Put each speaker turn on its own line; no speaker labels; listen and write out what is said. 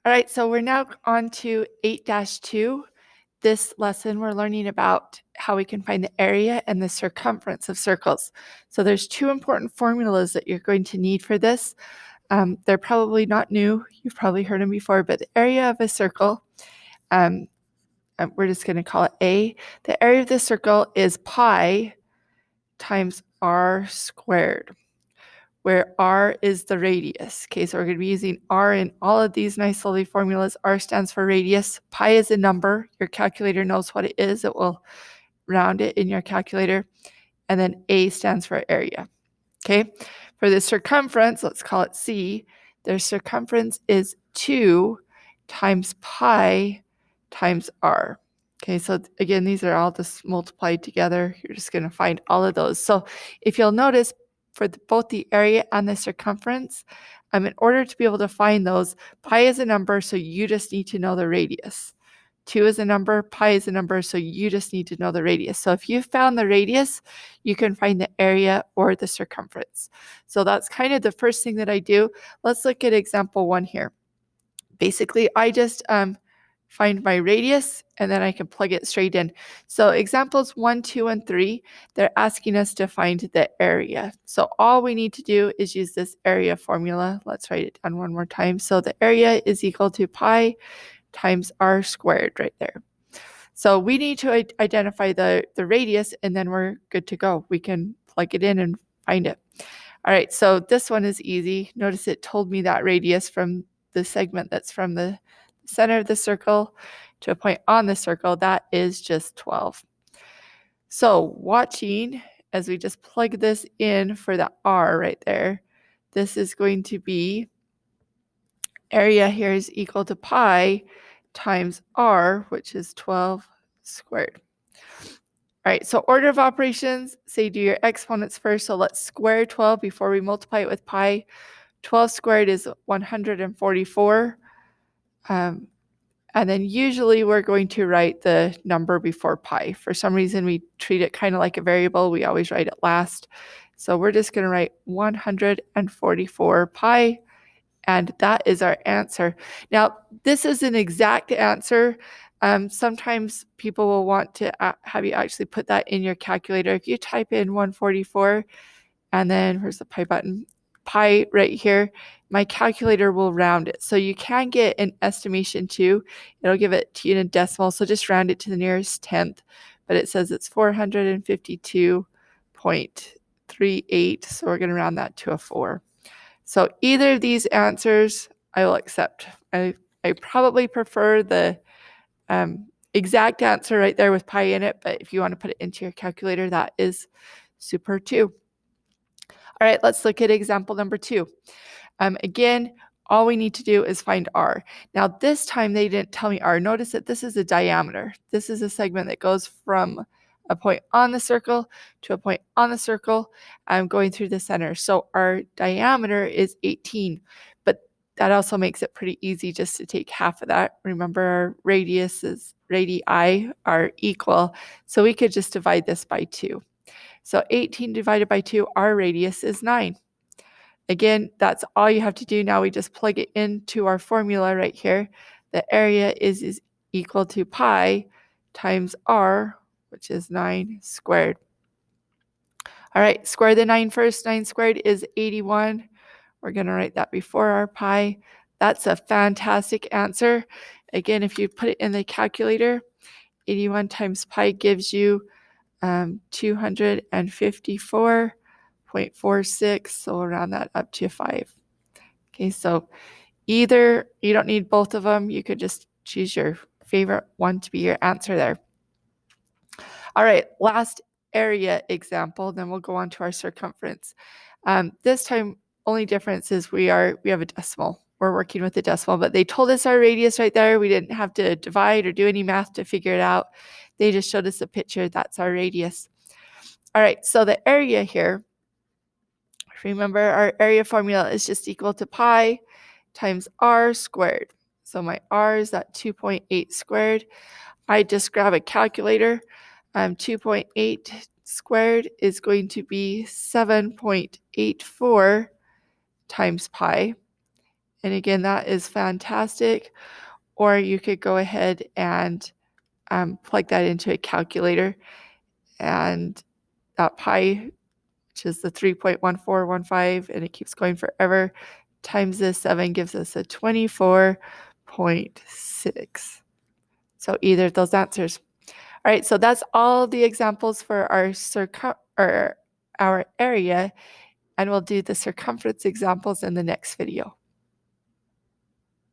All right, so we're now on to 8-2. This lesson, we're learning about how we can find the area and the circumference of circles. So there's two important formulas that you're going to need for this. They're probably not new. You've probably heard them before, but the area of a circle, we're just going to call it A. The area of the circle is pi times r squared, where r is the radius. Okay, so we're going to be using r in all of these nice lovely formulas. R stands for radius. Pi is a number. Your calculator knows what it is. It will round it in your calculator. And then A stands for area. Okay, for the circumference, let's call it C. Their circumference is 2 times pi times r. Okay, so again, these are all just multiplied together. You're just going to find all of those. So if you'll notice, for both the area and the circumference, in order to be able to find those, pi is a number, so you just need to know the radius. 2 is a number, pi is a number, so you just need to know the radius. So if you found the radius, you can find the area or the circumference. So that's kind of the first thing that I do. Let's look at example 1 here. Basically, I just find my radius, and then I can plug it straight in. So examples 1, 2, and 3, they're asking us to find the area. So all we need to do is use this area formula. Let's write it down one more time. So the area is equal to pi times r squared right there. So we need to identify the radius, and then we're good to go. We can plug it in and find it. All right, so this one is easy. Notice it told me that radius from the segment that's from the center of the circle to a point on the circle. That is just 12. So watching as we just plug this in for the r right there, this is going to be area here is equal to pi times r, which is 12 squared. All right, so order of operations, say do your exponents first. So let's square 12 before we multiply it with pi. 12 squared is 144. And then usually we're going to write the number before pi. For some reason, we treat it kind of like a variable. We always write it last. So we're just going to write 144 pi. And that is our answer. Now, this is an exact answer. Sometimes people will want to have you actually put that in your calculator. If you type in 144, and then where's the pi button? Pi right here, my calculator will round it. So you can get an estimation too. It'll give it to you in a decimal, so just round it to the nearest tenth. But it says it's 452.38, so we're going to round that to a 4. So either of these answers I will accept. I probably prefer the exact answer right there with pi in it, but if you want to put it into your calculator, that is super too. All right, let's look at example number 2. Again, all we need to do is find r. Now this time they didn't tell me r. Notice that this is a diameter. This is a segment that goes from a point on the circle to a point on the circle. I'm going through the center. So our diameter is 18, but that also makes it pretty easy just to take half of that. Remember, our radii are equal, so we could just divide this by 2. So 18 divided by 2, our radius is 9. Again, that's all you have to do. Now we just plug it into our formula right here. The area is equal to pi times r, which is 9 squared. All right, square the 9 first. 9 squared is 81. We're going to write that before our pi. That's a fantastic answer. Again, if you put it in the calculator, 81 times pi gives you 254.46, so we'll round that up to 5. Okay, so either, you don't need both of them. You could just choose your favorite one to be your answer there. All right, last area example, then we'll go on to our circumference. This time, only difference is we have a decimal. We're working with a decimal, but they told us our radius right there. We didn't have to divide or do any math to figure it out. They just showed us a picture. That's our radius. All right, so the area here, remember our area formula is just equal to pi times r squared. So my r is at 2.8 squared. I just grab a calculator. 2.8 squared is going to be 7.84 times pi. And again, that is fantastic. Or you could go ahead and plug that into a calculator, and that pi, which is the 3.1415, and it keeps going forever, times this 7 gives us a 24.6. So either of those answers. All right, so that's all the examples for our area, and we'll do the circumference examples in the next video.